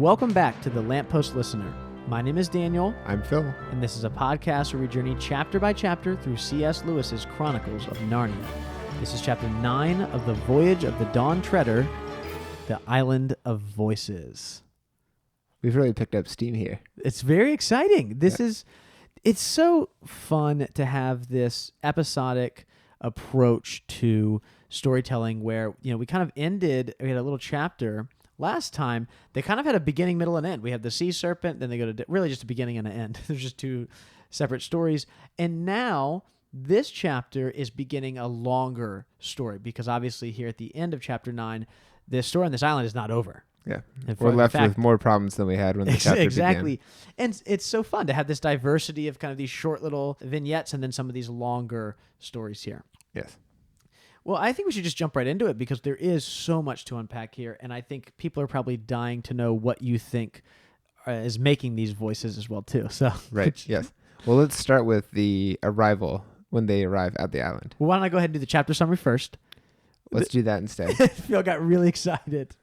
welcome back to the Lamppost Listener. My name is Daniel. I'm Phil. And this is a podcast where we journey chapter by chapter through C.S. Lewis's Chronicles of Narnia. This is chapter 9 of The Voyage of the Dawn Treader, The Island of Voices. We've really picked up steam here. It's very exciting. It's so fun to have this episodic approach to storytelling where, we kind of we had a little chapter last time. They kind of had a beginning, middle, and end. We have the sea serpent, then they go to really just a beginning and an end. There's just two separate stories. And now this chapter is beginning a longer story because obviously here at the end of chapter 9, this story on this island is not over. Yeah, we're left with more problems than we had when the chapter began. And it's so fun to have this diversity of kind of these short little vignettes and then some of these longer stories here. Yes. Well, I think we should just jump right into it because there is so much to unpack here, and I think people are probably dying to know what you think is making these voices as well, too. So right, yes. Well, let's start with the arrival when they arrive at the island. Well, why don't I go ahead and do the chapter summary first? Let's do that instead. Phil got really excited.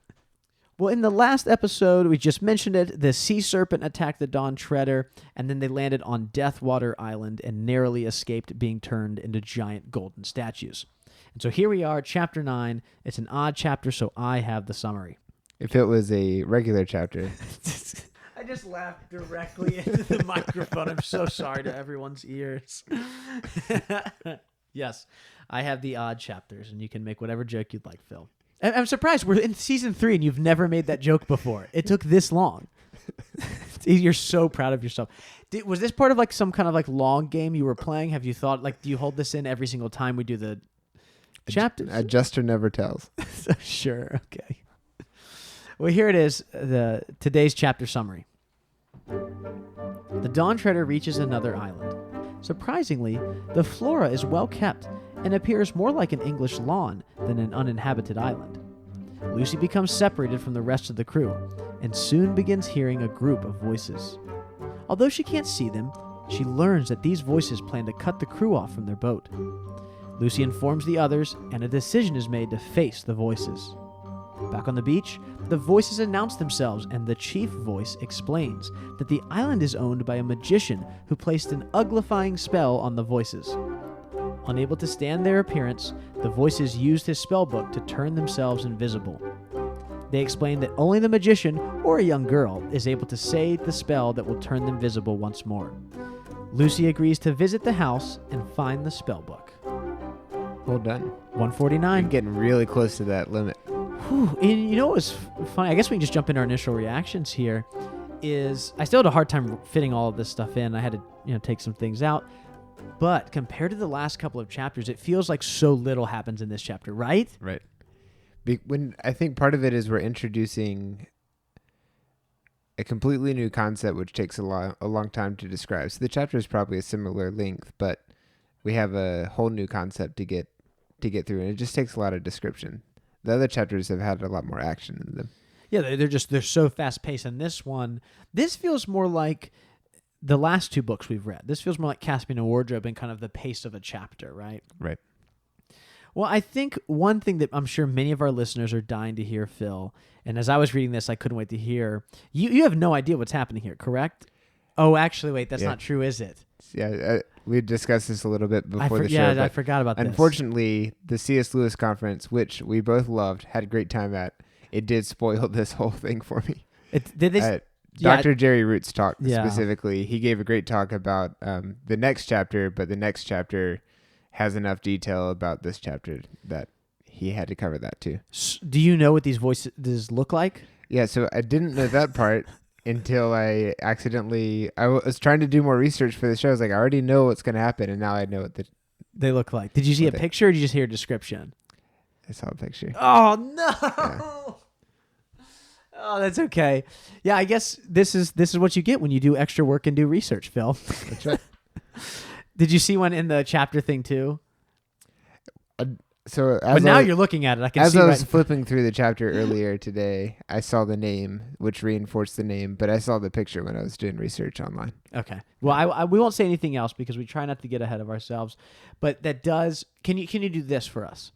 Well, in the last episode, we just mentioned it, the sea serpent attacked the Dawn Treader, and then they landed on Deathwater Island and narrowly escaped being turned into giant golden statues. And so here we are, chapter 9. It's an odd chapter, so I have the summary. If it was a regular chapter. I just laughed directly into the microphone. I'm so sorry to everyone's ears. Yes, I have the odd chapters, and you can make whatever joke you'd like, Phil. I'm surprised. We're in season 3, and you've never made that joke before. It took this long. You're so proud of yourself. Was this part of like some kind of like long game you were playing? Have you thought, like, do you hold this in every single time we do the chapters? Adjuster never tells. Sure, okay. Well, here it is, today's chapter summary. The Dawn Treader reaches another island. Surprisingly, the flora is well kept and appears more like an English lawn than an uninhabited island. Lucy becomes separated from the rest of the crew and soon begins hearing a group of voices. Although she can't see them, she learns that these voices plan to cut the crew off from their boat. Lucy informs the others, and a decision is made to face the voices. Back on the beach, the voices announce themselves, and the chief voice explains that the island is owned by a magician who placed an uglifying spell on the voices. Unable to stand their appearance, the voices used his spellbook to turn themselves invisible. They explain that only the magician or a young girl is able to say the spell that will turn them visible once more. Lucy agrees to visit the house and find the spellbook. Well done. 149. You're getting really close to that limit. Whew. And you know what was funny? I guess we can just jump into our initial reactions here. I still had a hard time fitting all of this stuff in. I had to take some things out. But compared to the last couple of chapters, it feels like so little happens in this chapter, right? Right. When I think part of it is we're introducing a completely new concept, which takes a long time to describe. So the chapter is probably a similar length, but we have a whole new concept to get through, and it just takes a lot of description. The other chapters have had a lot more action in them. Yeah, they're so fast paced, and this feels more like the last two books we've read. This feels more like Caspian and Wardrobe and kind of the pace of a chapter, right? Right. Well, I think one thing that I'm sure many of our listeners are dying to hear, Phil, and as I was reading this, I couldn't wait to hear, you have no idea what's happening here, correct? Oh, actually, wait, that's not true, is it? Yeah, we discussed this a little bit before the show. Yeah, I forgot about this. Unfortunately, the C.S. Lewis conference, which we both loved, had a great time at, it did spoil this whole thing for me. Dr. Jerry Root's talk specifically, he gave a great talk about the next chapter, but the next chapter has enough detail about this chapter that he had to cover that too. Do you know what these voices look like? Yeah, so I didn't know that part until I was trying to do more research for the show. I was like, I already know what's going to happen, and now I know what they look like. Did you see a picture, or did you just hear a description? I saw a picture. Oh, no! Yeah. Oh, that's okay. Yeah, I guess this is what you get when you do extra work and do research, Phil. That's right. Did you see one in the chapter thing too? But now you're looking at it. I was flipping through the chapter earlier today, I saw the name, which reinforced the name, but I saw the picture when I was doing research online. Okay. Well, we won't say anything else because we try not to get ahead of ourselves. But that does. Can you do this for us?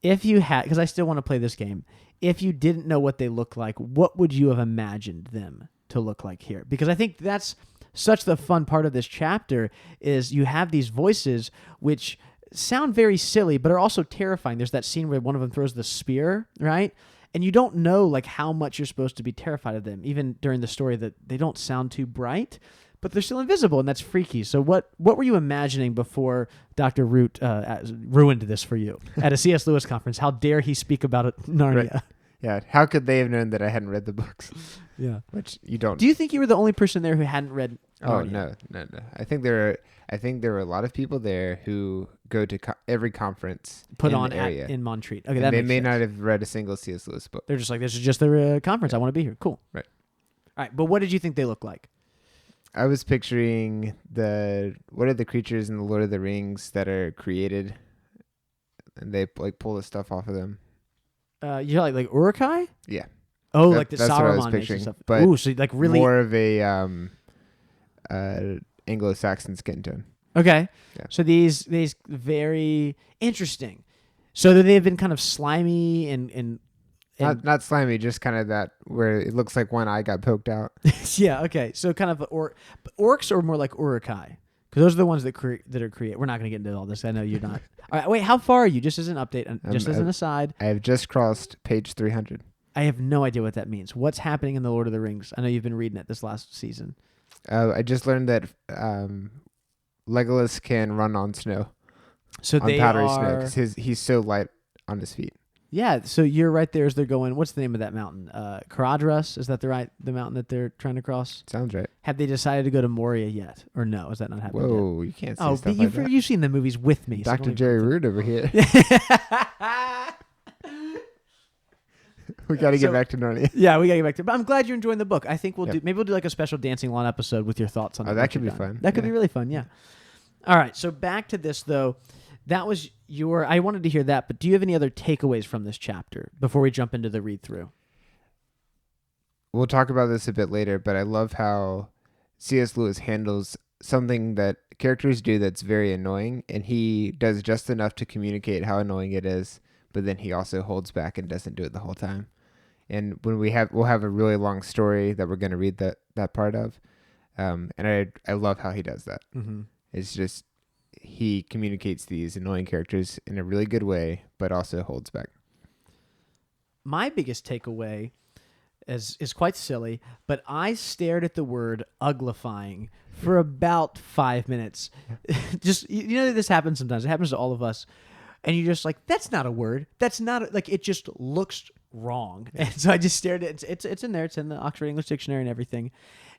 if you had, because I still want to play this game, if you didn't know what they look like, what would you have imagined them to look like here? Because I think that's such the fun part of this chapter is you have these voices which sound very silly, but are also terrifying. There's that scene where one of them throws the spear, right? And you don't know like how much you're supposed to be terrified of them. Even during the story, that they don't sound too bright, but they're still invisible, and that's freaky. So what were you imagining before Dr. Root ruined this for you at a C.S. Lewis conference? How dare he speak about it, Narnia? Right. Yeah, how could they have known that I hadn't read the books? Yeah. Which you don't. Do you think you were the only person there who hadn't read Narnia? Oh, no. I think there were a lot of people there who go to every conference Put in on the area. in Montreat. Okay, And that they makes may sense. not have read a single C.S. Lewis book. They're just like, this is just the conference. I want to be here. Cool. Right. All right, but what did you think they looked like? I was picturing what are the creatures in the Lord of the Rings that are created, and they like pull the stuff off of them. You like Uruk-hai? Yeah. Oh, like the that's what I was Saruman makes and picturing, stuff. but Ooh, so like really more of a Anglo-Saxon skin tone. okay. Yeah. So these very interesting. So that they have been kind of slimy and Not slimy, just kind of that where it looks like one eye got poked out. yeah. Okay. So kind of orcs or more like Uruk-hai, because those are the ones that are create. We're not going to get into all this. I know you're not. All right. Wait. How far are you? Just as an update, and just as an aside. I have just crossed page 300. I have no idea what that means. What's happening in the Lord of the Rings? I know you've been reading it this last season. I just learned that Legolas can run on snow. So on they powdery are snow because he's so light on his feet. Yeah, so you're right there as they're going. What's the name of that mountain? Caradhras? Is that the mountain that they're trying to cross? Sounds right. Have they decided to go to Moria yet, or no? Is that not happening Whoa, you can't say yet? stuff like that. You've seen the movies with me, so Dr. don't Jerry even- Root over here. We got to get back to Narnia. Yeah, we gotta get back to. But I'm glad you're enjoying the book. I think Yep. maybe we'll do like a special dancing lawn episode with your thoughts on. Oh, it that once could you're be done. fun. That could Yeah. be really fun. Yeah. All right, so back to this though. That was your. I wanted to hear that, but do you have any other takeaways from this chapter before we jump into the read through? We'll talk about this a bit later, but I love how C.S. Lewis handles something that characters do that's very annoying, and he does just enough to communicate how annoying it is, but then he also holds back and doesn't do it the whole time. And when we'll have a really long story that we're going to read that part of, and I love how he does that. Mm-hmm. It's just he communicates these annoying characters in a really good way, but also holds back. My biggest takeaway is quite silly, but I stared at the word uglifying for about 5 minutes. Just, you know, this happens sometimes. It happens to all of us. And you're just like, that's not a word. That's not, like, it just looks wrong. And so I just stared at it. It's in there. It's in the Oxford English Dictionary and everything.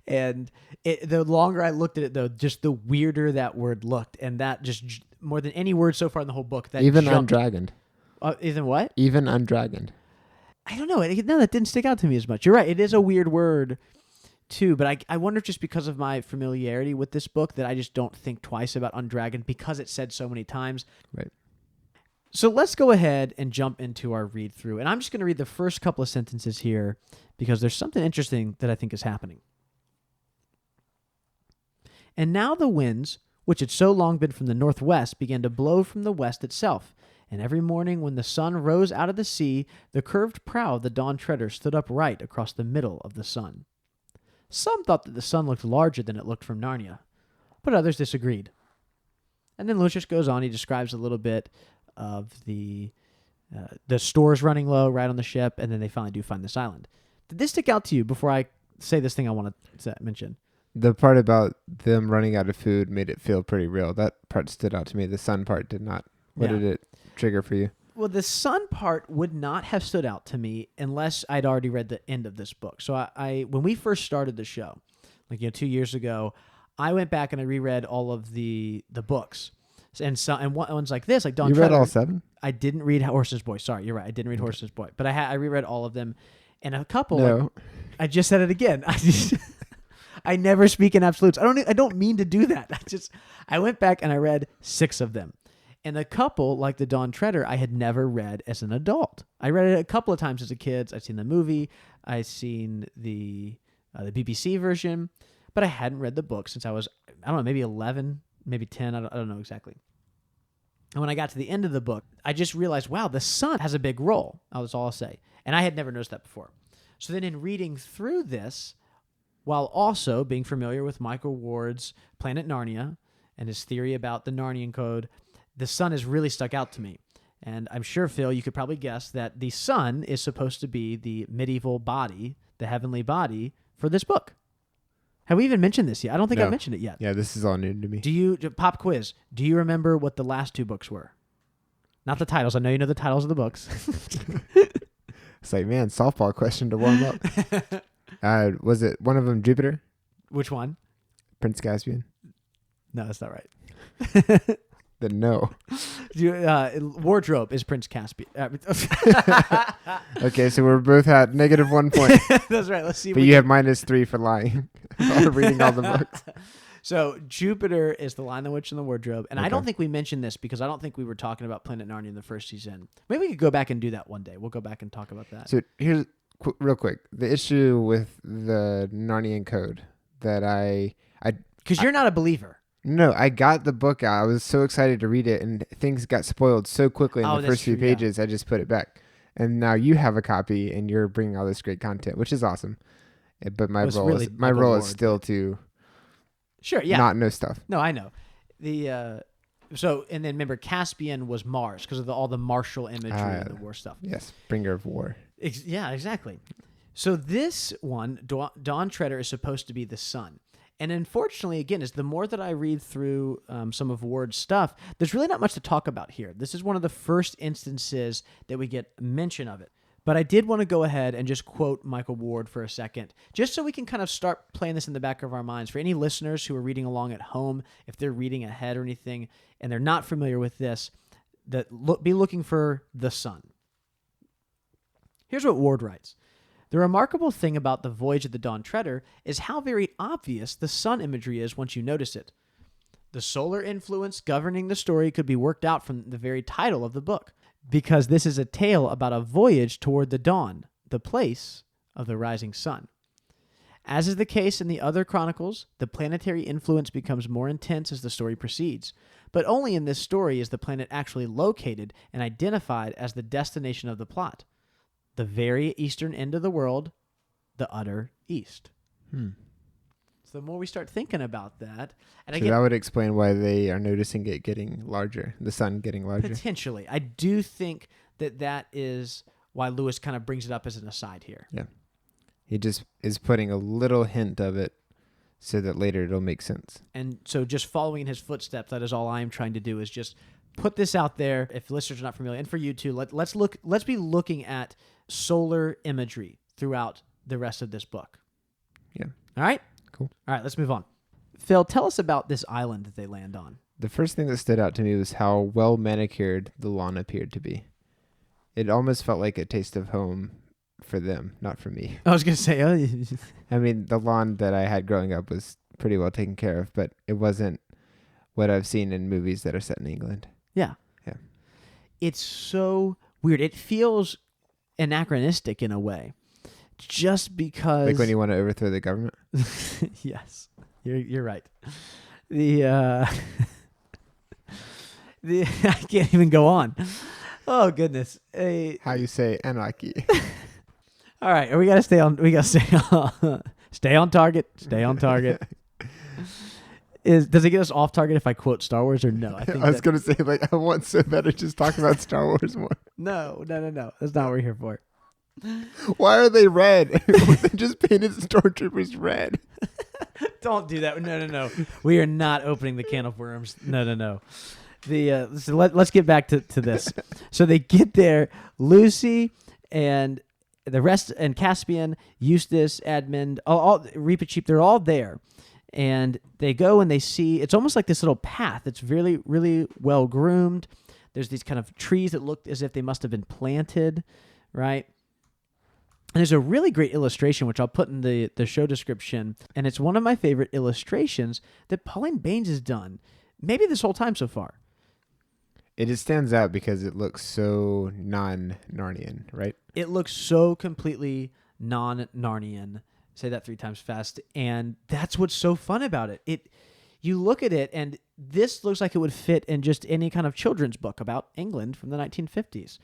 And the longer I looked at it, though, just the weirder that word looked. And that just, more than any word so far in the whole book, that Even jumped. undragoned. Even what? Even undragoned. I don't know. No, that didn't stick out to me as much. You're right. It is a weird word, too. But I wonder if just because of my familiarity with this book that I just don't think twice about undragoned because it's said so many times. Right. So let's go ahead and jump into our read through. And I'm just going to read the first couple of sentences here because there's something interesting that I think is happening. And now the winds, which had so long been from the northwest, began to blow from the west itself. And every morning when the sun rose out of the sea, the curved prow of the Dawn Treader stood upright across the middle of the sun. Some thought that the sun looked larger than it looked from Narnia, but others disagreed. And then Lewis just goes on. He describes a little bit of the stores running low right on the ship, and then they finally do find this island. Did this stick out to you before I say this thing I want to mention? The part about them running out of food made it feel pretty real. That part stood out to me. The sun part did not. What did it trigger for you? Well, the sun part would not have stood out to me unless I'd already read the end of this book. So I when we first started the show, 2 years ago, I went back and I reread all of the books. And ones like this, like Dawn You read Treader, all 7? I didn't read Horse's Boy. Sorry, you're right. I didn't read Horse's Boy, but I reread all of them, and a couple. No. I just said it again. I never speak in absolutes. I don't mean to do that. I went back and I read 6 of them, and a couple like the Dawn Treader I had never read as an adult. I read it a couple of times as a kid. I've seen the movie. I've seen the BBC version, but I hadn't read the book since I was maybe 11, maybe 10. I don't know exactly. And when I got to the end of the book, I just realized, wow, the sun has a big role. That's all I'll say. And I had never noticed that before. So then in reading through this, while also being familiar with Michael Ward's Planet Narnia and his theory about the Narnian Code, the sun has really stuck out to me. And I'm sure, Phil, you could probably guess that the sun is supposed to be the medieval body, the heavenly body for this book. Have we even mentioned this yet? I don't think No. I've mentioned it yet. Yeah, this is all new to me. Pop quiz, do you remember what the last two books were? Not the titles. I know you know the titles of the books. It's like, man, softball question to warm up. Was it one of them Jupiter? Which one? Prince Caspian? No, that's not right. Then no. Wardrobe is Prince Caspian. Okay, so we're both at -1 point. That's right. Let's see. But you have -3 for lying. While reading all the books. So Jupiter is the Lion, the Witch, and the Wardrobe. And I Okay. don't think we mentioned this because I don't think we were talking about Planet Narnia in the first season. Maybe we could go back and do that one day. We'll go back and talk about that. So here's real quick the issue with the Narnian Code that I Because you're not a believer. no, I got the book out. I was so excited to read it, and things got spoiled so quickly in Oh, the that's first few true, yeah. pages. I just put it back, and now you have a copy, and you're bringing all this great content, which is awesome. But my It's role really is my Michael role is Ward. still to Sure, yeah. not know stuff. No, I know. So, and then remember, Caspian was Mars because of all the martial imagery and the war stuff. Yes, bringer of war. Yeah, exactly. So this one, Dawn Treader, is supposed to be the sun. And unfortunately, again, is the more that I read through some of Ward's stuff, there's really not much to talk about here. This is one of the first instances that we get mention of it. But I did want to go ahead and just quote Michael Ward for a second, just so we can kind of start playing this in the back of our minds. For any listeners who are reading along at home, if they're reading ahead or anything, and they're not familiar with this, be looking for the sun. Here's what Ward writes. The remarkable thing about the Voyage of the Dawn Treader is how very obvious the sun imagery is once you notice it. The solar influence governing the story could be worked out from the very title of the book, because this is a tale about a voyage toward the dawn, the place of the rising sun. As is the case in the other chronicles, the planetary influence becomes more intense as the story proceeds, but only in this story is the planet actually located and identified as the destination of the plot. The very eastern end of the world, the utter east. So the more we start thinking about that, and So that would explain why they are noticing it getting larger, the sun getting larger. potentially, I do think that is why Lewis kind of brings it up as an aside here. Yeah. He just is putting a little hint of it so that later it'll make sense. And so just following in his footsteps, that is all I am trying to do, is just put this out there. If listeners are not familiar, and for you too, let's be looking at solar imagery throughout the rest of this book. Yeah. All right? Cool. All right, let's move on. Phil, tell us about this island that they land on. The first thing that stood out to me was how well manicured the lawn appeared to be. It almost felt like a taste of home for them, not for me. I was going to say, I mean, the lawn that I had growing up was pretty well taken care of, but it wasn't what I've seen in movies that are set in England. yeah. Yeah. It's so weird. It feels anachronistic in a way, just because. Like when you want to overthrow the government? Yes, you're right. The I can't even go on. Oh goodness. How you say anarchy. All right, we gotta stay on. We gotta stay on. Stay on target. Stay on target. Does it get us off target if I quote Star Wars or no? I was going to say, like, I want so bad to just talk about Star Wars more. No. That's not what we're here for. Why are they red? They just painted stormtroopers red. Don't do that. No. We are not opening the can of worms. No. So let's get back to this. So they get there. Lucy and the rest, and Caspian, Eustace, Edmund, all Reepicheep, they're all there. And they go and they see, it's almost like this little path that's really, really well groomed. There's these kind of trees that look as if they must have been planted, right? And there's a really great illustration, which I'll put in the show description. And it's one of my favorite illustrations that Pauline Baines has done, maybe this whole time so far. It just stands out because it looks so non-Narnian, right? It looks so completely non-Narnian. Say that 3 times fast. And that's what's so fun about it. You look at it, and this looks like it would fit in just any kind of children's book about England from the 1950s.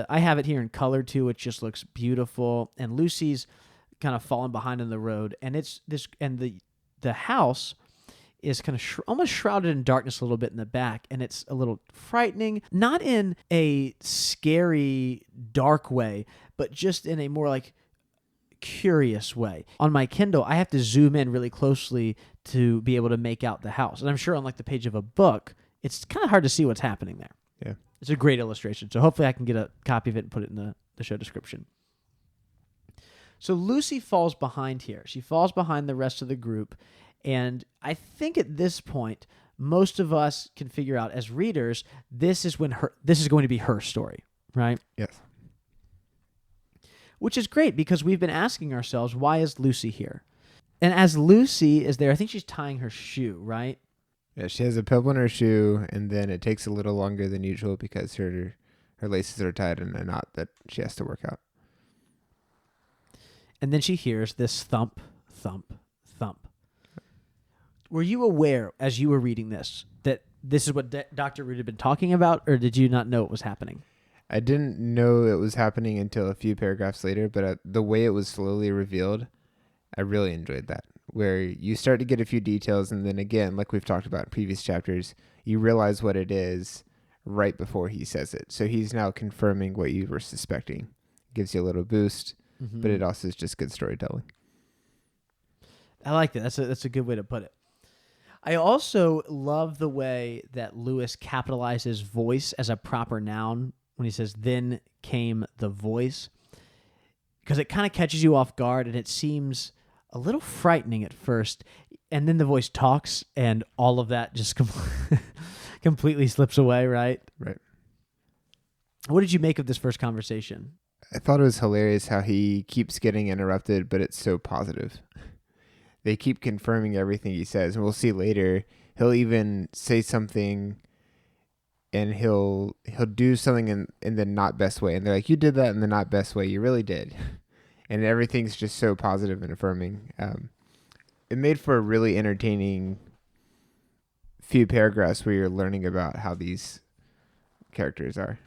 I have it here in color too, which just looks beautiful. And Lucy's kind of falling behind in the road, and the house is kind of almost shrouded in darkness a little bit in the back, and it's a little frightening, not in a scary, dark way, but just in a more like curious way. On my Kindle, I have to zoom in really closely to be able to make out the house. And I'm sure on like the page of a book, it's kind of hard to see what's happening there. Yeah. It's a great illustration. So hopefully I can get a copy of it and put it in the show description. So Lucy falls behind here. She falls behind the rest of the group. And I think at this point, most of us can figure out as readers, this is going to be her story, right? Yes. Which is great because we've been asking ourselves, why is Lucy here? And as Lucy is there, I think she's tying her shoe, right? Yeah, she has a pebble in her shoe, and then it takes a little longer than usual because her laces are tied in a knot that she has to work out. And then she hears this thump, thump, thump. Were you aware, as you were reading this, that this is what Dr. Root had been talking about, or did you not know it was happening? I didn't know it was happening until a few paragraphs later, but the way it was slowly revealed, I really enjoyed that. Where you start to get a few details, and then again, like we've talked about in previous chapters, you realize what it is right before he says it. So he's now confirming what you were suspecting. Gives you a little boost, but it also is just good storytelling. I like that. That's a good way to put it. I also love the way that Lewis capitalizes voice as a proper noun when he says, then came the voice, because it kind of catches you off guard and it seems a little frightening at first. And then the voice talks and all of that just completely slips away, right? Right. What did you make of this first conversation? I thought it was hilarious how he keeps getting interrupted, but it's so positive. They keep confirming everything he says, and we'll see later. He'll even say something, and he'll do something in the not best way, and they're like, "You did that in the not best way. You really did," and everything's just so positive and affirming. It made for a really entertaining few paragraphs where you're learning about how these characters are.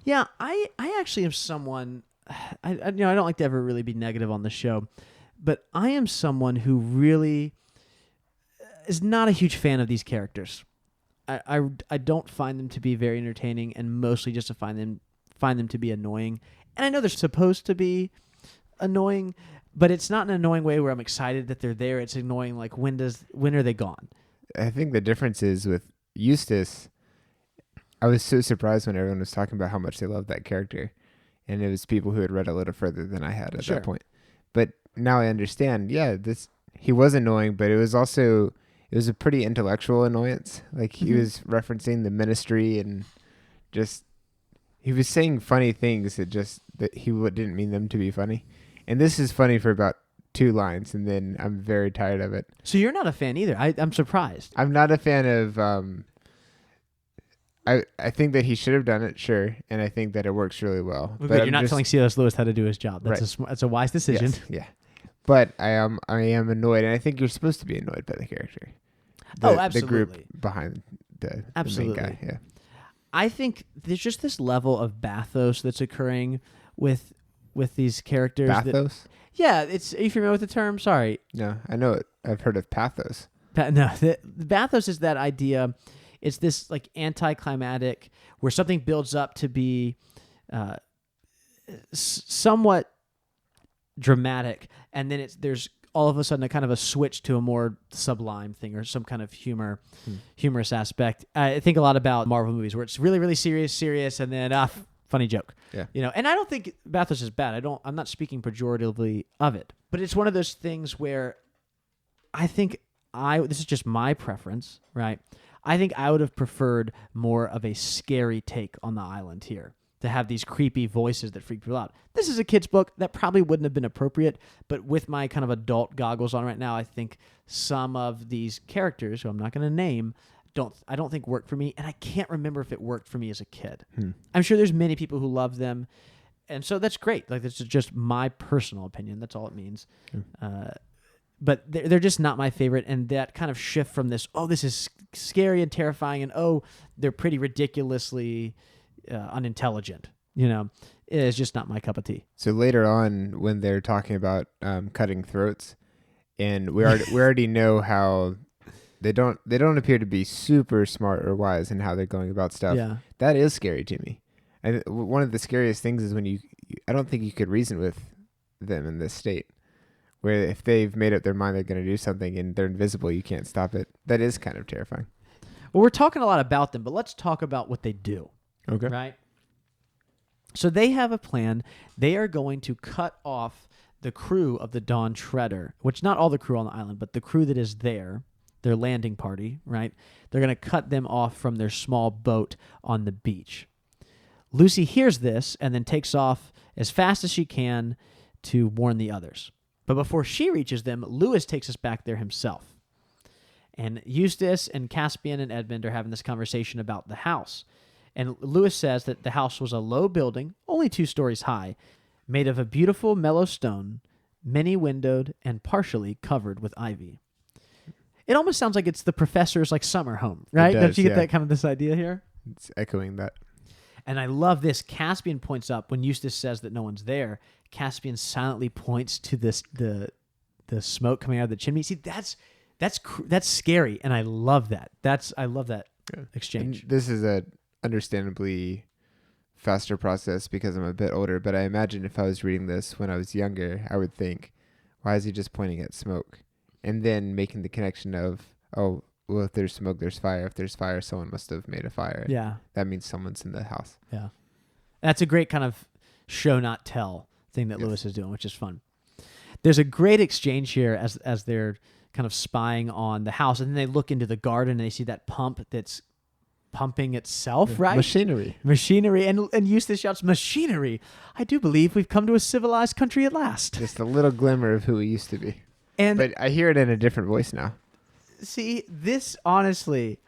Yeah, I actually am someone. I don't like to ever really be negative on the show. But I am someone who really is not a huge fan of these characters. I don't find them to be very entertaining, and mostly just to find them to be annoying. And I know they're supposed to be annoying, but it's not in an annoying way where I'm excited that they're there. It's annoying like when are they gone? I think the difference is with Eustace. I was so surprised when everyone was talking about how much they loved that character, and it was people who had read a little further than I had at that point. But now I understand, he was annoying, but it was a pretty intellectual annoyance. Like he was referencing the ministry and just, he was saying funny things that he didn't mean them to be funny. And this is funny for about 2 lines, and then I'm very tired of it. So you're not a fan either. I'm surprised. I'm not a fan of, I think that he should have done it, sure, and I think that it works really well. But you're not telling C.S. Lewis how to do his job. That's a wise decision. Yes, yeah. But I am annoyed, and I think you're supposed to be annoyed by the character. Absolutely. The group behind the main guy. Yeah. I think there's just this level of bathos that's occurring with these characters. Bathos? Are you familiar with the term? Sorry. No, I know it. I've heard of pathos. The bathos is that idea. It's this like anticlimactic where something builds up to be somewhat dramatic, and then there's all of a sudden a kind of a switch to a more sublime thing or some kind of humorous aspect. I think a lot about Marvel movies where it's really, really serious, and then funny joke. Yeah. And I don't think bathos is bad. I'm not speaking pejoratively of it, but it's one of those things where I think this is just my preference, right? I think I would have preferred more of a scary take on the island here, to have these creepy voices that freak people out. This is a kid's book. That probably wouldn't have been appropriate, but with my kind of adult goggles on right now, I think some of these characters, who I'm not going to name, I don't think work for me, and I can't remember if it worked for me as a kid. I'm sure there's many people who love them, and so that's great. Like, this is just my personal opinion. That's all it means. but they're just not my favorite. And that kind of shift from this, oh, this is scary and terrifying, and oh, they're pretty ridiculously unintelligent, is just not my cup of tea. So later on, when they're talking about cutting throats, and we already know how they don't appear to be super smart or wise in how they're going about stuff. Yeah. That is scary to me. And one of the scariest things is when I don't think you could reason with them in this state, where if they've made up their mind they're going to do something and they're invisible, you can't stop it. That is kind of terrifying. Well, we're talking a lot about them, but let's talk about what they do. Okay. Right? So they have a plan. They are going to cut off the crew of the Dawn Treader, which not all the crew on the island, but the crew that is there, their landing party, right? They're going to cut them off from their small boat on the beach. Lucy hears this and then takes off as fast as she can to warn the others. But before she reaches them, Lewis takes us back there himself. And Eustace and Caspian and Edmund are having this conversation about the house. And Lewis says that the house was a low building, only 2 stories high, made of a beautiful mellow stone, many-windowed, and partially covered with ivy. It almost sounds like it's the professor's summer home, right? Don't you get that kind of this idea here? It's echoing that. And I love this. Caspian points up when Eustace says that no one's there. Caspian silently points to the smoke coming out of the chimney. See, that's scary, and I love that. I love that exchange. And this is a understandably faster process because I'm a bit older, but I imagine if I was reading this when I was younger, I would think, why is he just pointing at smoke? And then making the connection of, oh, well, if there's smoke, there's fire. If there's fire, someone must have made a fire. Yeah. That means someone's in the house. Yeah. That's a great kind of show, not tell thing that Lewis is doing, which is fun. There's a great exchange here as they're kind of spying on the house, and then they look into the garden and they see that pump that's pumping itself, right? Machinery. And Eustace shouts, "Machinery! I do believe we've come to a civilized country at last." Just a little glimmer of who we used to be. But I hear it in a different voice now. See, this, honestly,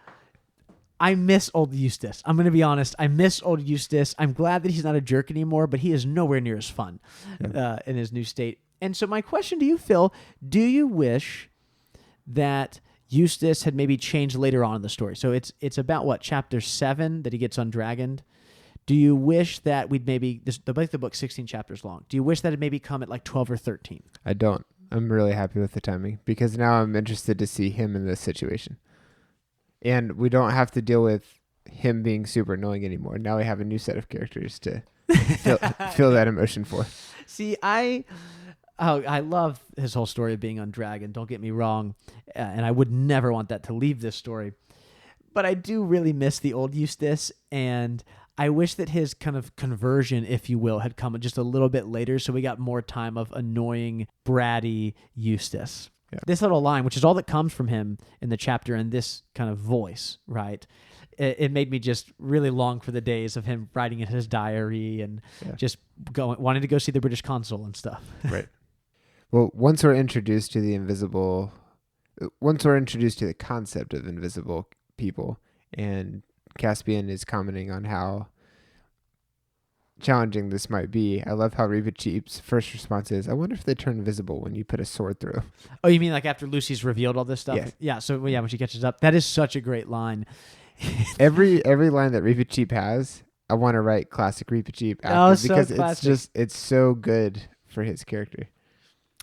I miss old Eustace. I'm going to be honest. I miss old Eustace. I'm glad that he's not a jerk anymore, but he is nowhere near as fun in his new state. And so my question to you, Phil, do you wish that Eustace had maybe changed later on in the story? So it's about, what, chapter 7 that he gets undragoned? Do you wish that we'd maybe, the book's 16 chapters long, do you wish that had maybe come at 12 or 13? I don't. I'm really happy with the timing because now I'm interested to see him in this situation. And we don't have to deal with him being super annoying anymore. Now we have a new set of characters to feel that emotion for. See, I love his whole story of being undragoned, don't get me wrong, and I would never want that to leave this story. But I do really miss the old Eustace, and I wish that his kind of conversion, if you will, had come just a little bit later, so we got more time of annoying, bratty Eustace. Yeah. This little line, which is all that comes from him in the chapter, and this kind of voice, right? It made me just really long for the days of him writing in his diary and just wanting to go see the British consul and stuff. Right. Well, once we're introduced to the concept of invisible people, and Caspian is commenting on how challenging this might be, I love how Reepicheep's first response is, I wonder if they turn invisible when you put a sword through. Oh, you mean after Lucy's revealed all this stuff? Yes. Yeah, so when she catches up. That is such a great line. every line that Reepicheep has, I want to write classic Reepicheep after because it's so good for his character.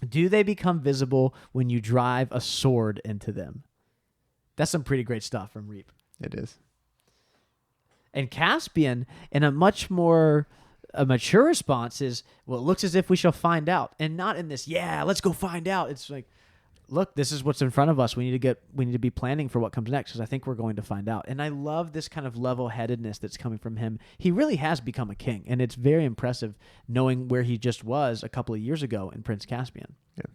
Do they become visible when you drive a sword into them? That's some pretty great stuff from Reep. It is. And Caspian, in a much more mature response, is, well, it looks as if we shall find out. And not in this, let's go find out. It's like, look, this is what's in front of us. We need to be planning for what comes next, because I think we're going to find out. And I love this kind of level-headedness that's coming from him. He really has become a king, and it's very impressive knowing where he just was a couple of years ago in Prince Caspian. Yeah.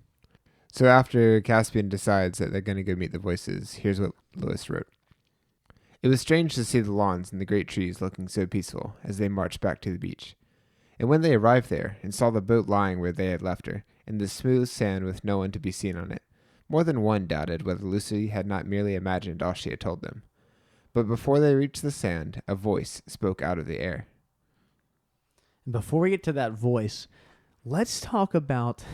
So after Caspian decides that they're going to go meet the voices, here's what Lewis wrote. It was strange to see the lawns and the great trees looking so peaceful as they marched back to the beach. And when they arrived there and saw the boat lying where they had left her, in the smooth sand with no one to be seen on it, more than one doubted whether Lucy had not merely imagined all she had told them. But before they reached the sand, a voice spoke out of the air. Before we get to that voice, let's talk about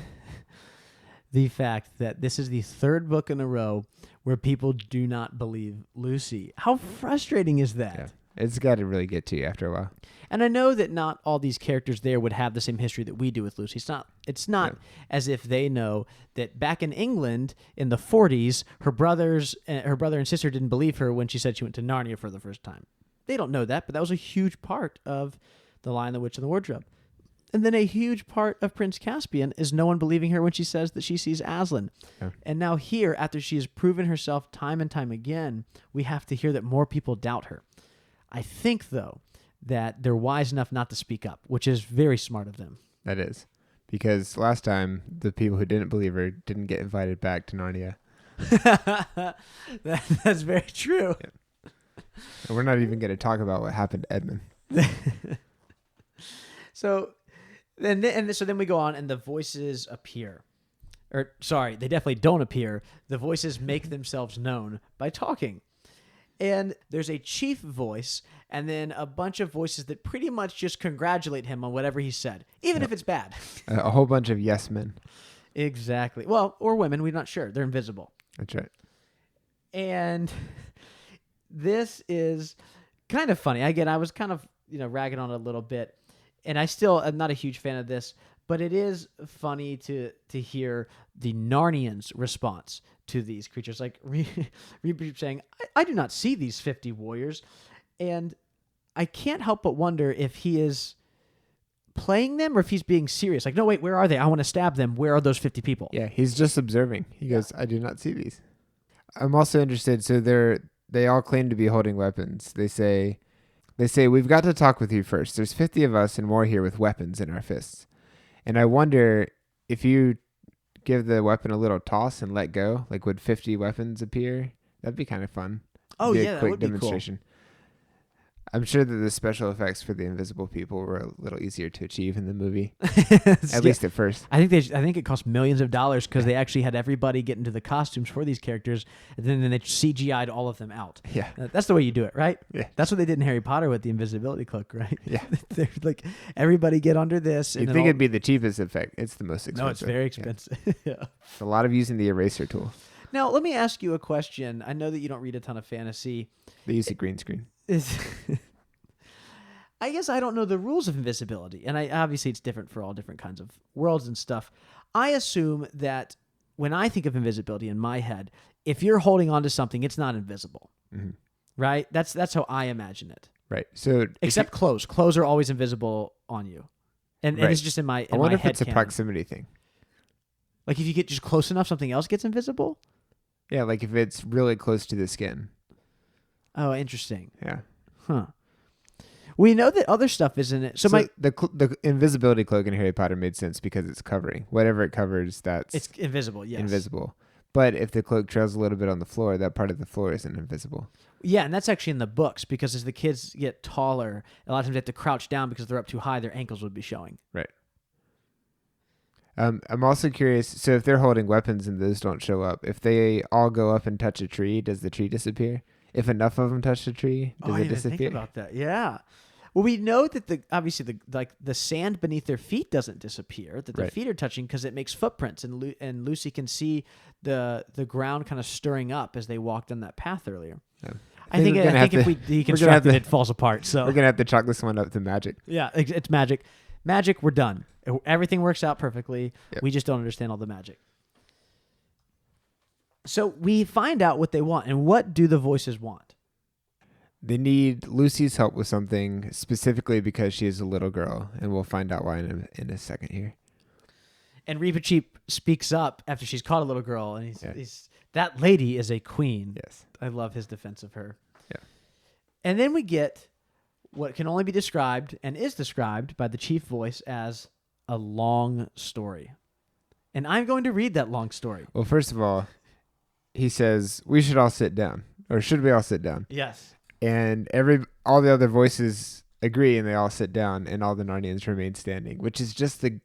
the fact that this is the third book in a row where people do not believe Lucy. How frustrating is that? Yeah. It's got to really get to you after a while. And I know that not all these characters there would have the same history that we do with Lucy. It's not as if they know that back in England in the 40s, her brother and sister didn't believe her when she said she went to Narnia for the first time. They don't know that, but that was a huge part of The Lion, the Witch, and the Wardrobe. And then a huge part of Prince Caspian is no one believing her when she says that she sees Aslan. Yeah. And now here, after she has proven herself time and time again, we have to hear that more people doubt her. I think, though, that they're wise enough not to speak up, which is very smart of them. That is. Because last time, the people who didn't believe her didn't get invited back to Narnia. That's very true. Yeah. And we're not even going to talk about what happened to Edmund. So then we go on, and the voices appear. Or, sorry, they definitely don't appear. The voices make themselves known by talking. And there's a chief voice, and then a bunch of voices that pretty much just congratulate him on whatever he said, even if it's bad. A whole bunch of yes men. Exactly. Well, or women, we're not sure. They're invisible. That's right. And this is kind of funny. Again, I was kind of, ragging on it a little bit, and I still am not a huge fan of this, but it is funny to hear the Narnians' response to these creatures. Like Reap saying, I do not see these 50 warriors. And I can't help but wonder if he is playing them or if he's being serious. Like, no, wait, where are they? I want to stab them. Where are those 50 people? Yeah, he's just observing. He goes, I do not see these. I'm also interested. So they all claim to be holding weapons. They say, we've got to talk with you first. There's 50 of us and more here with weapons in our fists. And I wonder if you give the weapon a little toss and let go, like would 50 weapons appear? That'd be kind of fun. Oh, yeah, that would be cool. I'm sure that the special effects for the invisible people were a little easier to achieve in the movie, at least at first. I think it cost millions of dollars because they actually had everybody get into the costumes for these characters, and then they CGI'd all of them out. Yeah, that's the way you do it, right? Yeah, that's what they did in Harry Potter with the invisibility cloak, right? Yeah, they're like, everybody get under this. You think it'd be the cheapest effect? It's the most expensive. No, it's very expensive. Yeah, it's a lot of using the eraser tool. Now, let me ask you a question. I know that you don't read a ton of fantasy. They use a green screen. I guess I don't know the rules of invisibility, and obviously it's different for all different kinds of worlds and stuff. I assume that when I think of invisibility in my head, if you're holding on to something, it's not invisible, right? That's how I imagine it. Right. So except clothes. Clothes are always invisible on you, and it's just in my head. I wonder if it's a proximity thing. Like if you get just close enough, something else gets invisible. Yeah, like if it's really close to the skin. Oh, interesting. Yeah. Huh. We know that other stuff isn't it. So the invisibility cloak in Harry Potter made sense because it's covering. Whatever it covers, it's invisible, yes. Invisible. But if the cloak trails a little bit on the floor, that part of the floor isn't invisible. Yeah, and that's actually in the books because as the kids get taller, a lot of times they have to crouch down because if they're up too high, their ankles would be showing. Right. I'm also curious, so if they're holding weapons and those don't show up, if they all go up and touch a tree, does the tree disappear? If enough of them touch the tree, does it disappear? Think about that. Yeah. Well, we know that the sand beneath their feet doesn't disappear, that their feet are touching because it makes footprints, and Lucy can see the ground kind of stirring up as they walked on that path earlier. Yeah. I think if we deconstruct it falls apart. So we're gonna have to chalk this one up to magic. Yeah, it's magic. Magic, we're done. Everything works out perfectly. Yep. We just don't understand all the magic. So we find out what they want, and what do the voices want? They need Lucy's help with something, specifically because she is a little girl, and we'll find out why in a second here. And Reepicheep speaks up after she's caught a little girl, and he's that lady is a queen. Yes. I love his defense of her. Yeah. And then we get what can only be described, and is described by the chief voice as a long story. And I'm going to read that long story. Well, first of all, he says, we should all sit down. Or should we all sit down? Yes. And all the other voices agree, and they all sit down, and all the Narnians remain standing, which is just the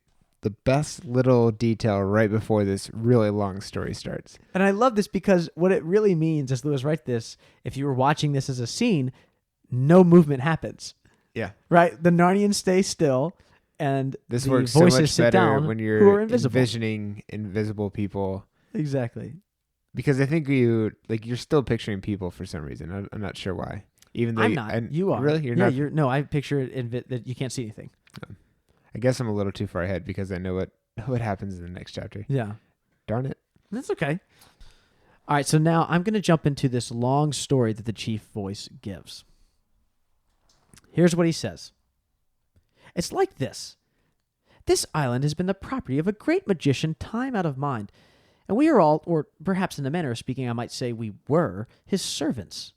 best little detail right before this really long story starts. And I love this because what it really means, as Lewis writes this, if you were watching this as a scene, no movement happens. Yeah. Right? The Narnians stay still, and This the works so voices much sit better down when who you're are invisible. envisioning invisible people. Exactly. Because I think you're still picturing people for some reason. I'm not sure why. Even though I'm not. You are. Really? You're yeah, not? No, I picture it that you can't see anything. I guess I'm a little too far ahead because I know what happens in the next chapter. Yeah. Darn it. That's okay. All right, so now I'm going to jump into this long story that the chief voice gives. Here's what he says. It's like this. This island has been the property of a great magician time out of mind, and we are all, or perhaps in a manner of speaking, I might say we were, his servants.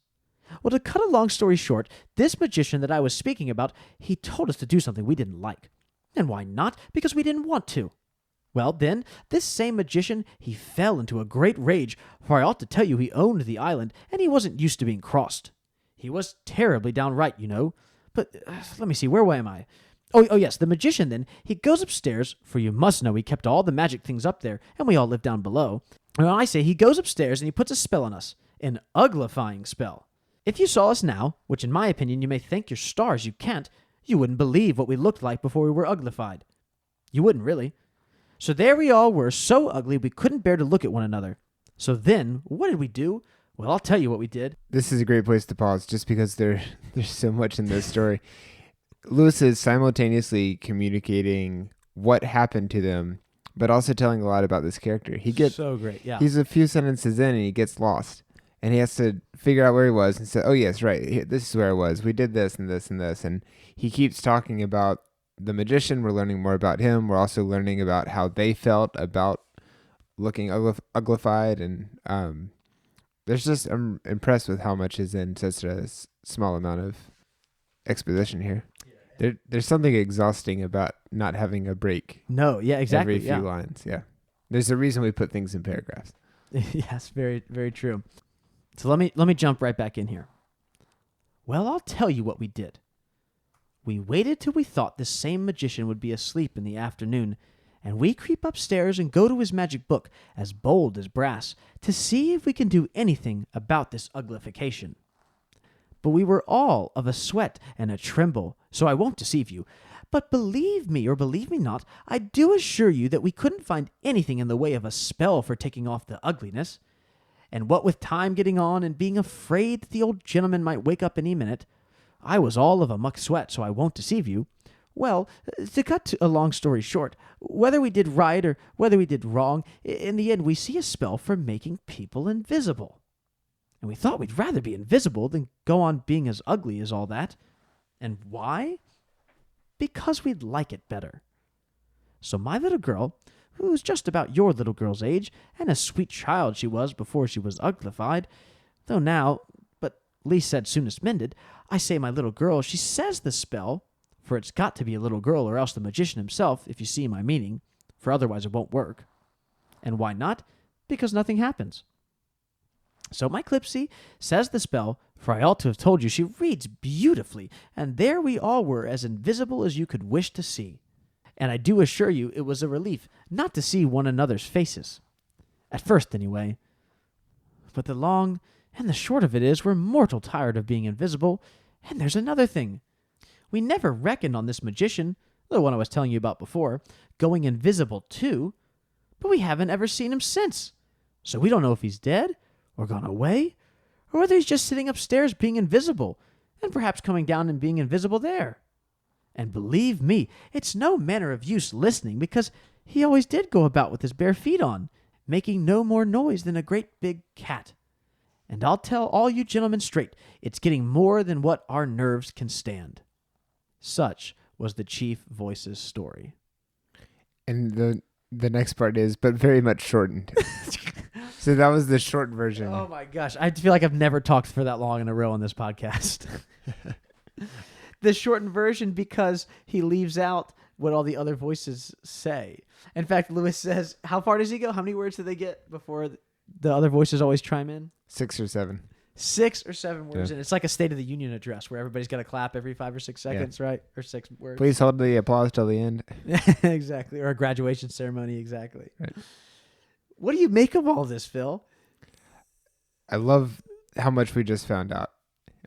Well, to cut a long story short, this magician that I was speaking about, he told us to do something we didn't like. And why not? Because we didn't want to. Well, then, this same magician, he fell into a great rage, for I ought to tell you he owned the island, and he wasn't used to being crossed. He was terribly downright, you know. But, let me see, where am I? Oh, yes, the magician, then, he goes upstairs, for you must know he kept all the magic things up there, and we all live down below. And I say he goes upstairs and he puts a spell on us, an uglifying spell. If you saw us now, which in my opinion you may thank your stars you can't, you wouldn't believe what we looked like before we were uglified. You wouldn't, really. So there we all were, so ugly we couldn't bear to look at one another. So then, what did we do? Well, I'll tell you what we did. This is a great place to pause just because there's so much in this story. Lewis is simultaneously communicating what happened to them, but also telling a lot about this character. So great, yeah. He's a few sentences in and he gets lost. And he has to figure out where he was and say, oh, yes, right, this is where I was. We did this and this and this. And he keeps talking about the magician. We're learning more about him. We're also learning about how they felt about looking uglified. And I'm impressed with how much is in such a small amount of exposition here. There's something exhausting about not having a break. No, yeah, exactly. Every few lines, yeah. There's a reason we put things in paragraphs. Yes, very, very true. So let me jump right back in here. Well, I'll tell you what we did. We waited till we thought this same magician would be asleep in the afternoon, and we creep upstairs and go to his magic book, as bold as brass, to see if we can do anything about this uglification. But we were all of a sweat and a tremble, so I won't deceive you. But believe me or believe me not, I do assure you that we couldn't find anything in the way of a spell for taking off the ugliness. And what with time getting on and being afraid that the old gentleman might wake up any minute, I was all of a muck sweat, so I won't deceive you. Well, to cut a long story short, whether we did right or whether we did wrong, in the end we see a spell for making people invisible. And we thought we'd rather be invisible than go on being as ugly as all that. And why? Because we'd like it better. So my little girl, who's just about your little girl's age, and a sweet child she was before she was uglified, though now, but least said soonest mended, I say my little girl, she says the spell, for it's got to be a little girl or else the magician himself, if you see my meaning, for otherwise it won't work. And why not? Because nothing happens. So my Clipsy says the spell, for I ought to have told you she reads beautifully, and there we all were as invisible as you could wish to see. And I do assure you it was a relief not to see one another's faces. At first, anyway. But the long and the short of it is we're mortal tired of being invisible, and there's another thing. We never reckoned on this magician, the one I was telling you about before, going invisible too, but we haven't ever seen him since. So we don't know if he's dead, or gone away, or whether he's just sitting upstairs being invisible, and perhaps coming down and being invisible there. And believe me, it's no manner of use listening, because he always did go about with his bare feet on, making no more noise than a great big cat. And I'll tell all you gentlemen straight, it's getting more than what our nerves can stand. Such was the chief voice's story. And the next part is, but very much shortened. So that was the short version. Oh my gosh. I feel like I've never talked for that long in a row on this podcast. The shortened version because he leaves out what all the other voices say. In fact, Lewis says, how far does he go? How many words do they get before the other voices always chime in? 6 or 7. 6 or 7 words. Yeah. And it's like a State of the Union address where everybody's got to clap every 5 or 6 seconds, right? Or 6 words. Please hold the applause till the end. Exactly. Or a graduation ceremony. Exactly. Right. What do you make of all this, Phil? I love how much we just found out.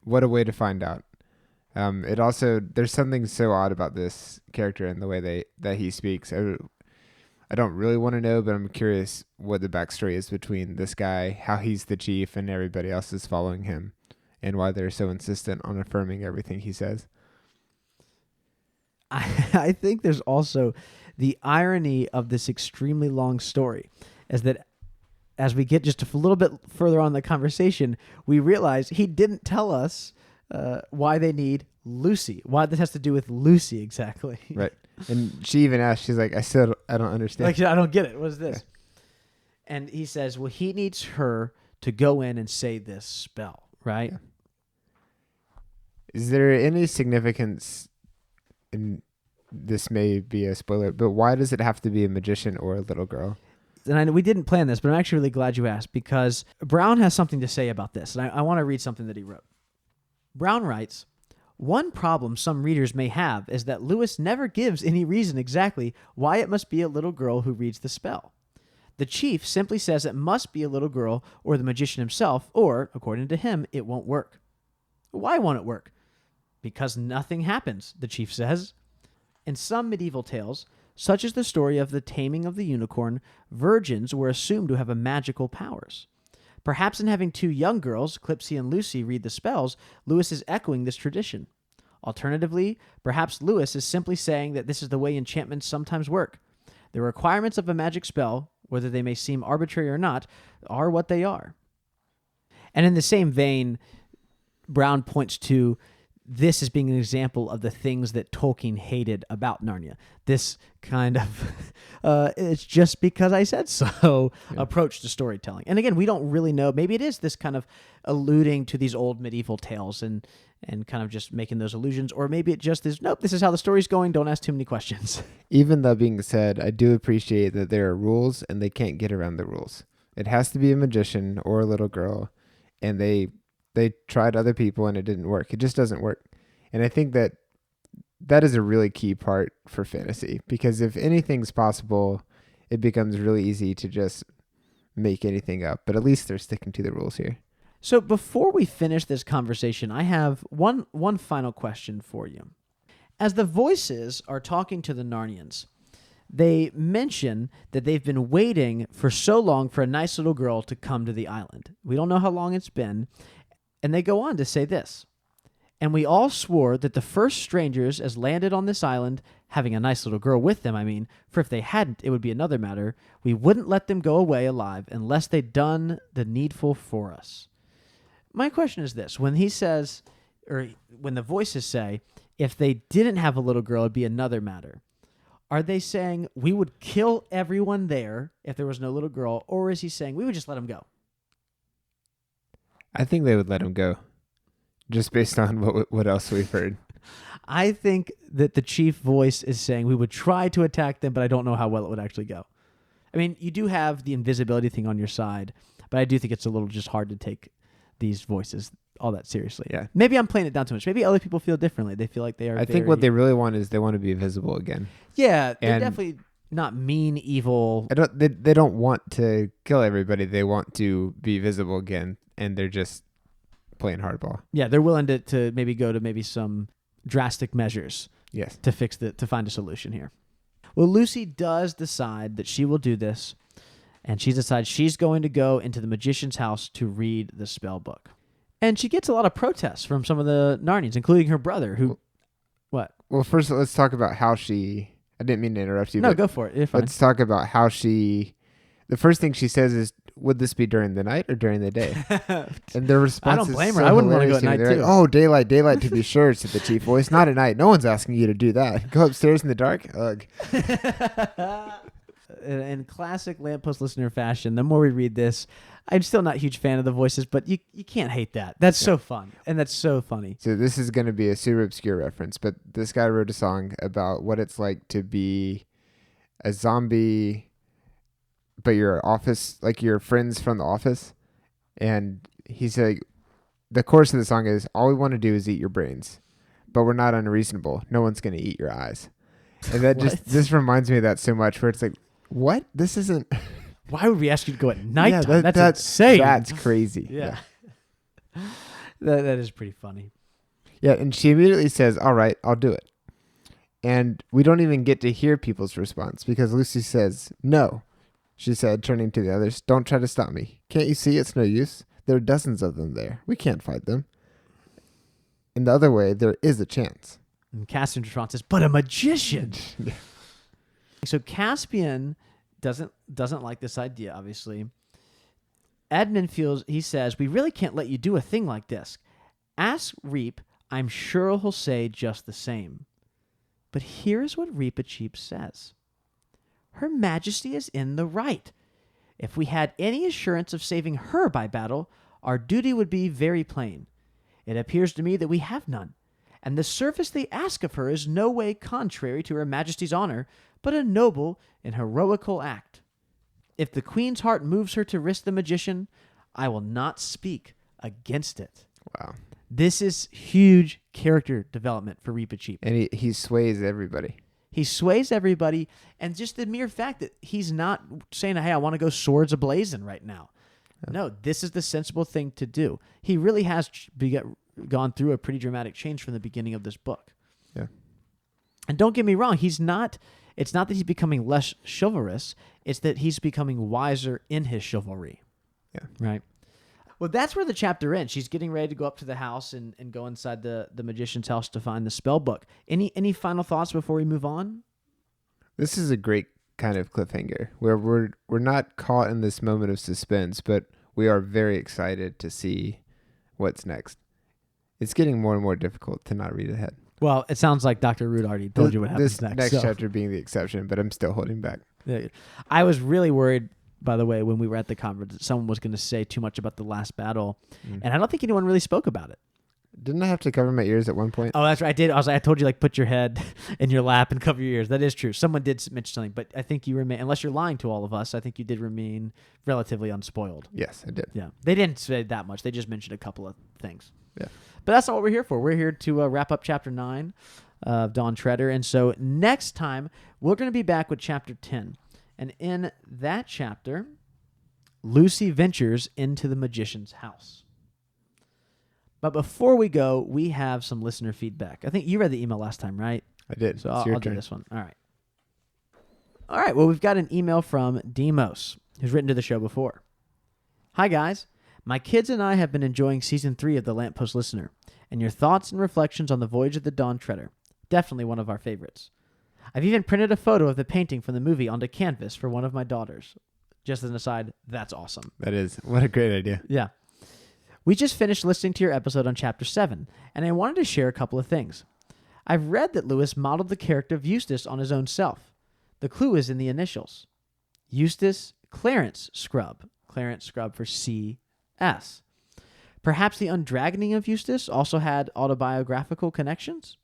What a way to find out. It also, there's something so odd about this character and the way that he speaks. I don't really want to know, but I'm curious what the backstory is between this guy, how he's the chief and everybody else is following him, and why they're so insistent on affirming everything he says. I think there's also the irony of this extremely long story, is that as we get just a little bit further on in the conversation, we realize he didn't tell us why they need Lucy, why this has to do with Lucy exactly. Right. And she even asked, she's like, I don't understand. Like, I don't get it. What is this? Yeah. And he says, well, he needs her to go in and say this spell, right? Yeah. Is there any significance in this? May be a spoiler, but why does it have to be a magician or a little girl? And we didn't plan this, but I'm actually really glad you asked, because Brown has something to say about this. And I want to read something that he wrote. Brown writes, one problem some readers may have is that Lewis never gives any reason exactly why it must be a little girl who reads the spell. The chief simply says it must be a little girl or the magician himself, or, according to him, it won't work. Why won't it work? Because nothing happens, the chief says. In some medieval tales, such as the story of the taming of the unicorn, virgins were assumed to have magical powers. Perhaps in having two young girls, Clipsy and Lucy, read the spells, Lewis is echoing this tradition. Alternatively, perhaps Lewis is simply saying that this is the way enchantments sometimes work. The requirements of a magic spell, whether they may seem arbitrary or not, are what they are. And in the same vein, Brown points to this as being an example of the things that Tolkien hated about Narnia. This kind of, it's just because I said so approach to storytelling. And again, we don't really know. Maybe it is this kind of alluding to these old medieval tales and kind of just making those allusions. Or maybe it just is, nope, this is how the story's going. Don't ask too many questions. Even that being said, I do appreciate that there are rules and they can't get around the rules. It has to be a magician or a little girl. And they tried other people and it didn't work. It just doesn't work. And I think that is a really key part for fantasy, because if anything's possible, it becomes really easy to just make anything up. But at least they're sticking to the rules here. So before we finish this conversation, I have one final question for you. As the voices are talking to the Narnians, they mention that they've been waiting for so long for a nice little girl to come to the island. We don't know how long it's been. And they go on to say this. And we all swore that the first strangers as landed on this island, having a nice little girl with them, for if they hadn't, it would be another matter, we wouldn't let them go away alive unless they'd done the needful for us. My question is this. When he says, or when the voices say, if they didn't have a little girl, it'd be another matter. Are they saying we would kill everyone there if there was no little girl, or is he saying we would just let them go? I think they would let him go, just based on what else we've heard. I think that the chief voice is saying we would try to attack them, but I don't know how well it would actually go. I mean, you do have the invisibility thing on your side, but I do think it's a little just hard to take these voices all that seriously. Yeah. Maybe I'm playing it down too much. Maybe other people feel differently. They feel like they are. I think what they really want is they want to be visible again. Yeah, they're definitely not mean, evil. They don't want to kill everybody. They want to be visible again, and they're just playing hardball. Yeah, they're willing to maybe go to maybe some drastic measures. Yes. To find a solution here. Well, Lucy does decide that she will do this, and she decides she's going to go into the magician's house to read the spell book. And she gets a lot of protests from some of the Narnians, including her brother, who... What? Well, first let's talk about how she... I didn't mean to interrupt you. No, go for it. You're fine. Let's talk about how she... The first thing she says is, would this be during the night or during the day? And their response is, I don't blame her. I wouldn't want to go at night, too. Like, oh, daylight to be sure, said the chief voice. Not at night. No one's asking you to do that. Go upstairs in the dark? Ugh. In classic Lamppost listener fashion, the more we read this, I'm still not a huge fan of the voices, but you can't hate that. That's so fun, and that's so funny. So this is going to be a super obscure reference, but this guy wrote a song about what it's like to be a zombie, but your office, like your friends from the office. And he said, the chorus of the song is, all we want to do is eat your brains, but we're not unreasonable. No one's going to eat your eyes. And that this reminds me of that so much, where it's like, what? This isn't... Why would we ask you to go at nighttime? Yeah, that's insane. That's crazy. Yeah. That is pretty funny. Yeah, and she immediately says, all right, I'll do it. And we don't even get to hear people's response because Lucy says, no. She said, turning to the others, don't try to stop me. Can't you see it's no use? There are dozens of them there. We can't fight them. In the other way, there is a chance. And Caspian's response is, but a magician. So Caspian doesn't like this idea, obviously. Edmund he says, we really can't let you do a thing like this. Ask Reap, I'm sure he'll say just the same. But here's what Reepicheep says. Her Majesty is in the right. If we had any assurance of saving her by battle, our duty would be very plain. It appears to me that we have none, and the service they ask of her is no way contrary to Her Majesty's honor, but a noble and heroical act. If the Queen's heart moves her to risk the magician, I will not speak against it. Wow. This is huge character development for Reepicheep. And he sways everybody. He sways everybody, and just the mere fact that he's not saying, hey, I want to go swords a-blazing right now. Yeah. No, this is the sensible thing to do. He really has gone through a pretty dramatic change from the beginning of this book. Yeah. And don't get me wrong, it's not that he's becoming less chivalrous, it's that he's becoming wiser in his chivalry. Yeah. Right? Well, that's where the chapter ends. She's getting ready to go up to the house and go inside the magician's house to find the spell book. Any final thoughts before we move on? This is a great kind of cliffhanger where we're not caught in this moment of suspense, but we are very excited to see what's next. It's getting more and more difficult to not read ahead. Well, it sounds like Dr. Root already told you what happens next. This next chapter being the exception, but I'm still holding back. Yeah. I was really worried, by the way, when we were at the conference, that someone was going to say too much about the last battle, and I don't think anyone really spoke about it. Didn't I have to cover my ears at one point? Oh, that's right. I did. I told you, put your head in your lap and cover your ears. That is true. Someone did mention something, but I think you remain, unless you're lying to all of us, I think you did remain relatively unspoiled. Yes, I did. Yeah. They didn't say that much. They just mentioned a couple of things. Yeah. But that's not what we're here for. We're here to wrap up Chapter 9 of Dawn Treader. And so next time, we're going to be back with Chapter 10. And in that chapter, Lucy ventures into the magician's house. But before we go, we have some listener feedback. I think you read the email last time, right? I did. So I'll do this one. All right. Well, we've got an email from Demos, who's written to the show before. Hi, guys. My kids and I have been enjoying Season 3 of The Lamppost Listener, and your thoughts and reflections on the Voyage of the Dawn Treader. Definitely one of our favorites. I've even printed a photo of the painting from the movie onto canvas for one of my daughters. Just as an aside, that's awesome. That is. What a great idea. Yeah. We just finished listening to your episode on Chapter 7, and I wanted to share a couple of things. I've read that Lewis modeled the character of Eustace on his own self. The clue is in the initials. Eustace Clarence Scrubb. Clarence Scrubb for C.S. Perhaps the undragoning of Eustace also had autobiographical connections?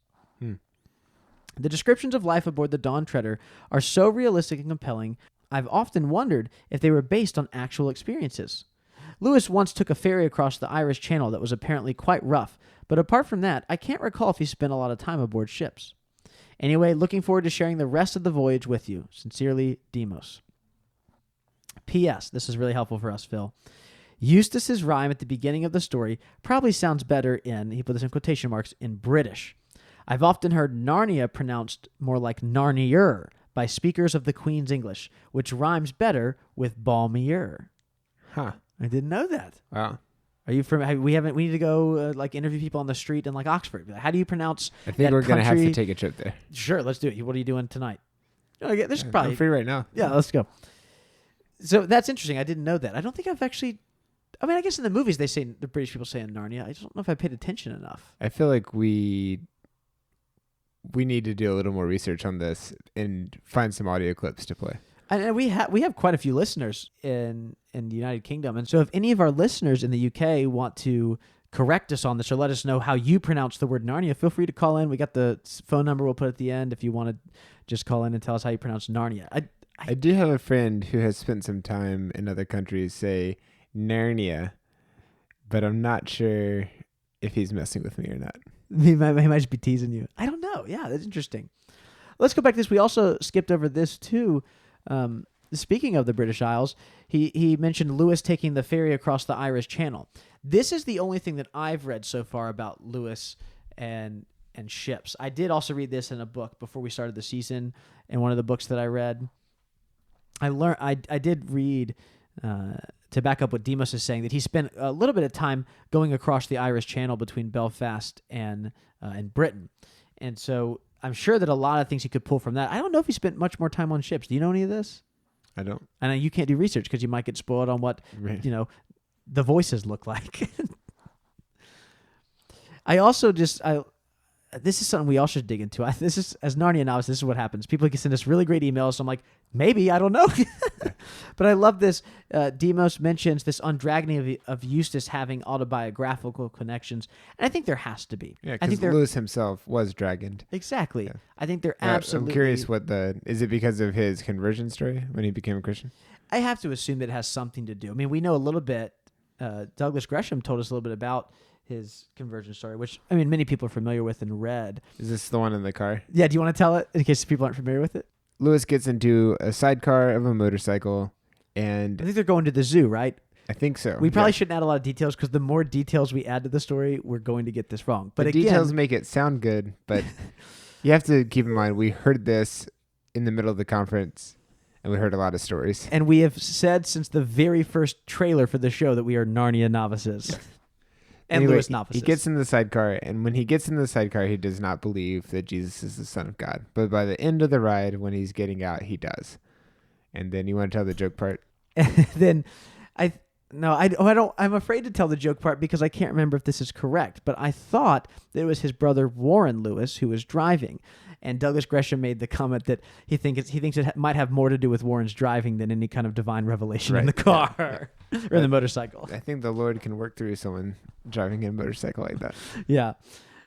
The descriptions of life aboard the Dawn Treader are so realistic and compelling, I've often wondered if they were based on actual experiences. Lewis once took a ferry across the Irish Channel that was apparently quite rough, but apart from that, I can't recall if he spent a lot of time aboard ships. Anyway, looking forward to sharing the rest of the voyage with you. Sincerely, Demos. P.S. This is really helpful for us, Phil. Eustace's rhyme at the beginning of the story probably sounds better he put this in quotation marks, in British. I've often heard Narnia pronounced more like Narnier by speakers of the Queen's English, which rhymes better with balmier. Huh. I didn't know that. Wow. Are you from? We need to go interview people on the street in Oxford. How do you pronounce? I think we're gonna have to take a trip there. Sure, let's do it. What are you doing tonight? There's I'm probably free right now. Yeah, let's go. So that's interesting. I didn't know that. I don't think I've actually. I mean, I guess in the movies the British people say in Narnia. I just don't know if I paid attention enough. I feel like we need to do a little more research on this and find some audio clips to play. And we have quite a few listeners in the United Kingdom. And so if any of our listeners in the UK want to correct us on this or let us know how you pronounce the word Narnia, feel free to call in. We got the phone number we'll put at the end if you want to just call in and tell us how you pronounce Narnia. I do have a friend who has spent some time in other countries say Narnia, but I'm not sure if he's messing with me or not. He might just be teasing you. I don't know. Yeah, that's interesting. Let's go back to this. We also skipped over this too. Speaking of the British Isles, he mentioned Lewis taking the ferry across the Irish Channel. This is the only thing that I've read so far about Lewis and ships. I did also read this in a book before we started the season. In one of the books that I read, I did read to back up what Demos is saying, that he spent a little bit of time going across the Irish Channel between Belfast and Britain, and so I'm sure that a lot of things he could pull from that. I don't know if he spent much more time on ships. Do you know any of this? I don't. I know you can't do research because you might get spoiled on what the voices look like. This is something we all should dig into. This is, as Narnia novice, this is what happens. People can send us really great emails. So I'm like, maybe, I don't know. But I love this. Demos mentions this undragging of Eustace having autobiographical connections. And I think there has to be. Yeah, because Lewis himself was dragoned. Exactly. Yeah. I think there Now, absolutely... I'm curious is it because of his conversion story when he became a Christian? I have to assume that it has something to do. I mean, we know a little bit. Douglas Gresham told us a little bit about his conversion story, which, I mean, many people are familiar with and read. Is this the one in the car? Yeah, do you want to tell it in case people aren't familiar with it? Lewis gets into a sidecar of a motorcycle, and I think they're going to the zoo, right? I think so. We probably shouldn't add a lot of details because the more details we add to the story, we're going to get this wrong. But the details make it sound good, but you have to keep in mind we heard this in the middle of the conference, and we heard a lot of stories. And we have said since the very first trailer for the show that we are Narnia novices. And anyway, Lewis novices. He gets in the sidecar, and when he gets in the sidecar, he does not believe that Jesus is the Son of God. But by the end of the ride, when he's getting out, he does. And then you want to tell the joke part? Then I don't. I'm afraid to tell the joke part because I can't remember if this is correct. But I thought that it was his brother Warren Lewis who was driving, and Douglas Gresham made the comment that he thinks it might have more to do with Warren's driving than any kind of divine revelation in the car or in the motorcycle. I think the Lord can work through someone driving a motorcycle like that. Yeah.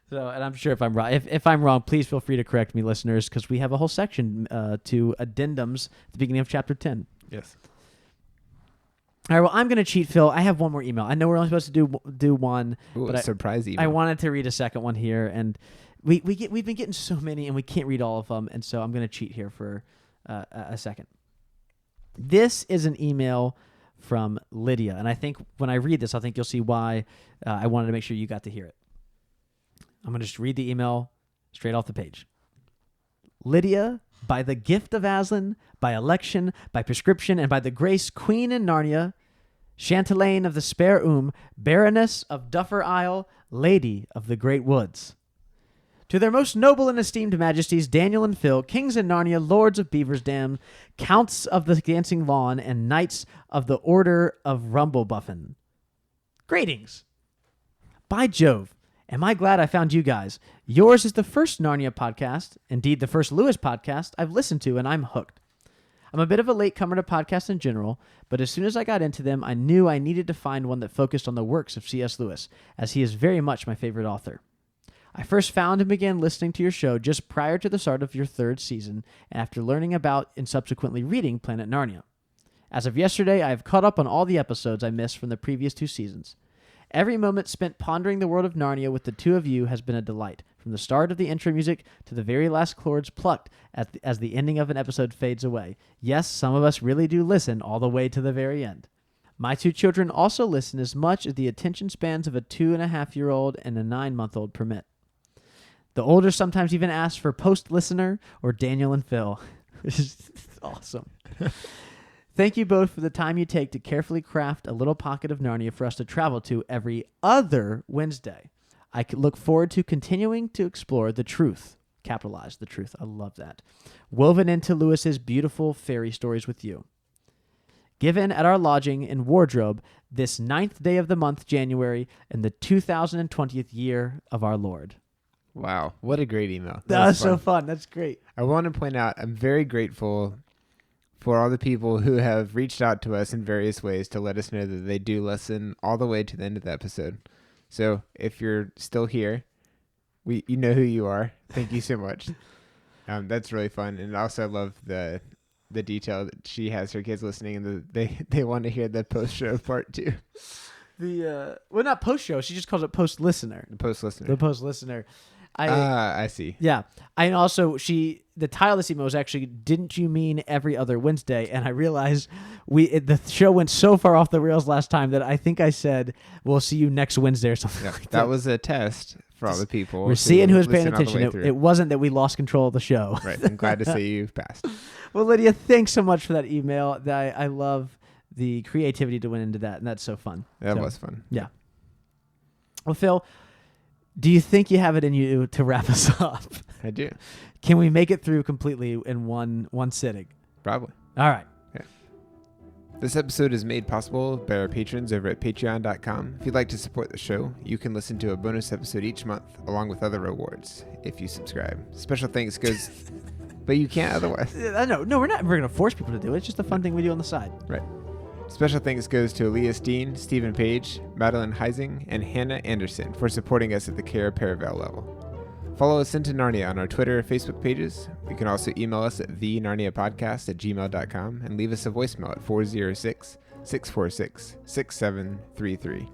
So, and I'm sure if I'm wrong, if I'm wrong, please feel free to correct me, listeners, because we have a whole section to addendums at the beginning of chapter 10. Yes. All right, well, I'm going to cheat, Phil. I have one more email. I know we're only supposed to do one. Ooh, but a surprise email. I wanted to read a second one here, and we've been getting so many, and we can't read all of them, and so I'm going to cheat here for a second. This is an email from Lydia, and I think when I read this, I think you'll see why I wanted to make sure you got to hear it. I'm going to just read the email straight off the page. Lydia, by the gift of Aslan, by election, by prescription, and by the grace, Queen in Narnia, Chantelaine of the Spare Baroness of Duffer Isle, Lady of the Great Woods. To their most noble and esteemed majesties, Daniel and Phil, kings in Narnia, lords of Beaver's Dam, counts of the Dancing Lawn, and knights of the Order of Rumblebuffin. Greetings. By Jove, am I glad I found you guys. Yours is the first Narnia podcast, indeed the first Lewis podcast I've listened to, and I'm hooked. I'm a bit of a latecomer to podcasts in general, but as soon as I got into them, I knew I needed to find one that focused on the works of C.S. Lewis, as he is very much my favorite author. I first found and began listening to your show just prior to the start of your third season, and after learning about and subsequently reading Planet Narnia. As of yesterday, I have caught up on all the episodes I missed from the previous 2 seasons. Every moment spent pondering the world of Narnia with the two of you has been a delight, from the start of the intro music to the very last chords plucked as the ending of an episode fades away. Yes, some of us really do listen all the way to the very end. My 2 children also listen as much as the attention spans of a 2.5-year-old and a 9-month-old permit. The older sometimes even ask for post-listener or Daniel and Phil, which is awesome. Thank you both for the time you take to carefully craft a little pocket of Narnia for us to travel to every other Wednesday. I look forward to continuing to explore the truth, capitalized the truth, I love that, woven into Lewis's beautiful fairy stories with you. Given at our lodging in Wardrobe this 9th day of the month, January, in the 2020th year of our Lord. Wow, what a great email. That was so fun. That's great. I want to point out I'm very grateful for all the people who have reached out to us in various ways to let us know that they do listen all the way to the end of the episode. So if you're still here, you know who you are. Thank you so much. That's really fun. And also I love the detail that she has her kids listening and they want to hear the post-show part too. Well, not post-show. She just calls it post-listener. The post-listener. The post-listener. I see. Yeah. And also, the title of this email was actually, "Didn't you mean every other Wednesday?" And I realized the show went so far off the rails last time that I think I said, "We'll see you next Wednesday" or something like that. That was a test for all the people. We're seeing who was paying listen all the way attention. through. It wasn't that we lost control of the show. Right. I'm glad to say you've passed. Well, Lydia, thanks so much for that email. I love the creativity to went into that, and that's so fun. That was fun. Yeah. Well, Phil, do you think you have it in you to wrap us up? I do. Can we make it through completely in one sitting? Probably. All right. Yeah. This episode is made possible by our patrons over at patreon.com. If you'd like to support the show, you can listen to a bonus episode each month along with other rewards if you subscribe. Special thanks goes... But you can't otherwise. No, we're not. We're going to force people to do it. It's just a fun thing we do on the side. Right. Special thanks goes to Elias Dean, Stephen Page, Madeline Heising, and Hannah Anderson for supporting us at the Cara Paravel level. Follow us into Narnia on our Twitter or Facebook pages. You can also email us at thenarniapodcast@gmail.com and leave us a voicemail at 406-646-6733.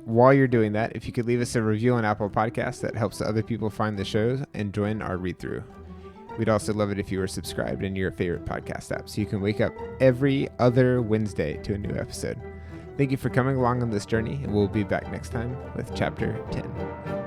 While you're doing that, if you could leave us a review on Apple Podcasts, that helps other people find the show and join our read-through. We'd also love it if you were subscribed in your favorite podcast app so you can wake up every other Wednesday to a new episode. Thank you for coming along on this journey, and we'll be back next time with Chapter 10.